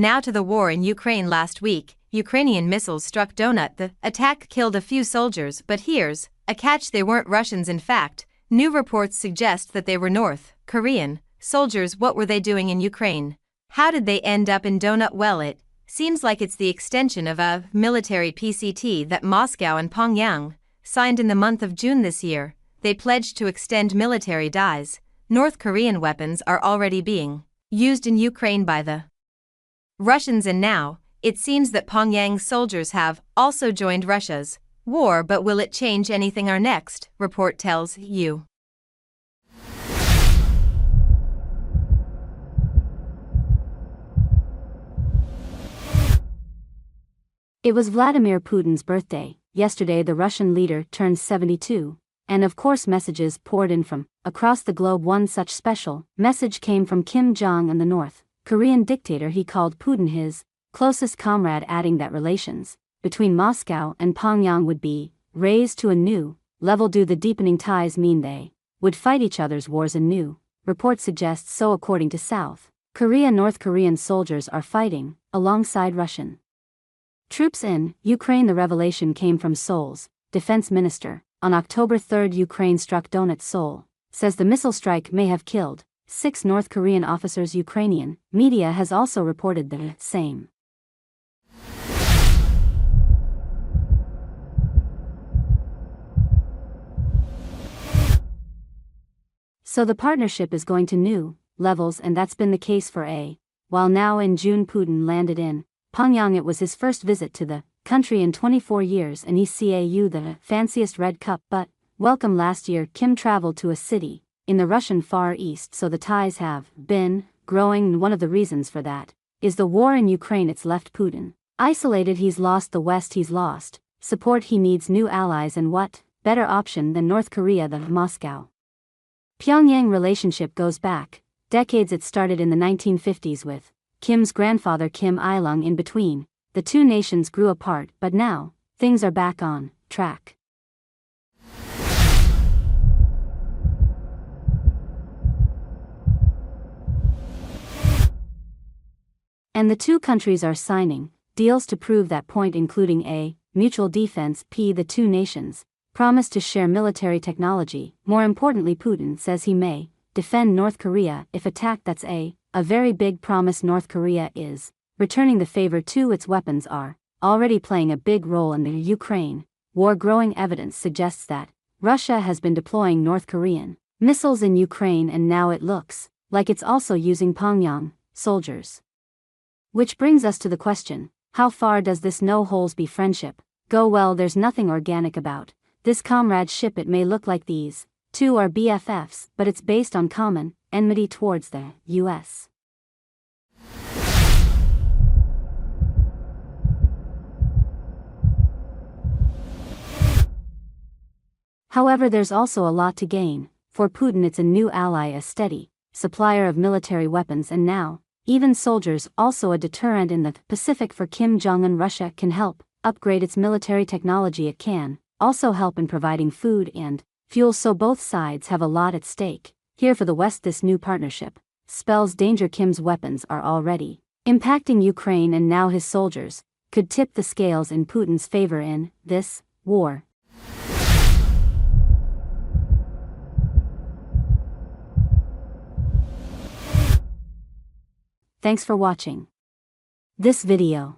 Now to the war in Ukraine. Last week, Ukrainian missiles struck Donut. The attack killed a few soldiers, but here's a catch: they weren't Russians. In fact, new reports suggest that they were North Korean soldiers. What were they doing in Ukraine? How did they end up in Donut? Well, it seems like it's the extension of a military PCT that Moscow and Pyongyang signed in the month of June this year. They pledged to extend military ties. North Korean weapons are already being used in Ukraine by the Russians, and now it seems that Pyongyang's soldiers have also joined Russia's war. But will it change anything? Our next report tells you. It was Vladimir Putin's birthday. Yesterday the Russian leader turned 72, and of course messages poured in from across the globe. One such special message came from Kim Jong-un, the North Korean dictator. He called Putin his closest comrade, adding that relations between Moscow and Pyongyang would be raised to a new level. Do the deepening ties mean they would fight each other's wars? A new report suggests so. According to South Korea, North Korean soldiers are fighting alongside Russian troops in Ukraine. The revelation came from Seoul's defense minister. On October 3, Ukraine struck Donut. Seoul says the missile strike may have killed 6 North Korean officers. Ukrainian media has also reported the same. So the partnership is going to new levels, and that's been the case for a while now. In June, Putin landed in Pyongyang. It was his first visit to the country in 24 years, and ECAU the fanciest red cup but welcome. Last year Kim traveled to a city in the Russian Far East, so the ties have been growing, and one of the reasons for that is the war in Ukraine. It's left Putin isolated. He's lost the West, he's lost support, he needs new allies, and what better option than North Korea? The Moscow Pyongyang relationship goes back decades. It started in the 1950s with Kim's grandfather Kim Il-sung. In between, the two nations grew apart, but now things are back on track. And the two countries are signing deals to prove that point, including a mutual defense. The two nations promise to share military technology. More importantly, Putin says he may defend North Korea if attacked. That's a very big promise. North Korea is returning the favor too. Its weapons are already playing a big role in the Ukraine war. Growing evidence suggests that Russia has been deploying North Korean missiles in Ukraine, and now it looks like it's also using Pyongyang soldiers. Which brings us to the question, how far does this no-holds-barred friendship go? Well, there's nothing organic about this comradeship. It may look like these two are BFFs, but it's based on common enmity towards the US. However, there's also a lot to gain. For Putin, it's a new ally, a steady supplier of military weapons, and now even soldiers. Also a deterrent in the Pacific for Kim Jong-un. Russia can help upgrade its military technology. It can also help in providing food and fuel, so both sides have a lot at stake here. For the West, this new partnership spells danger. Kim's weapons are already impacting Ukraine, and now his soldiers could tip the scales in Putin's favor in this war. Thanks for watching this video.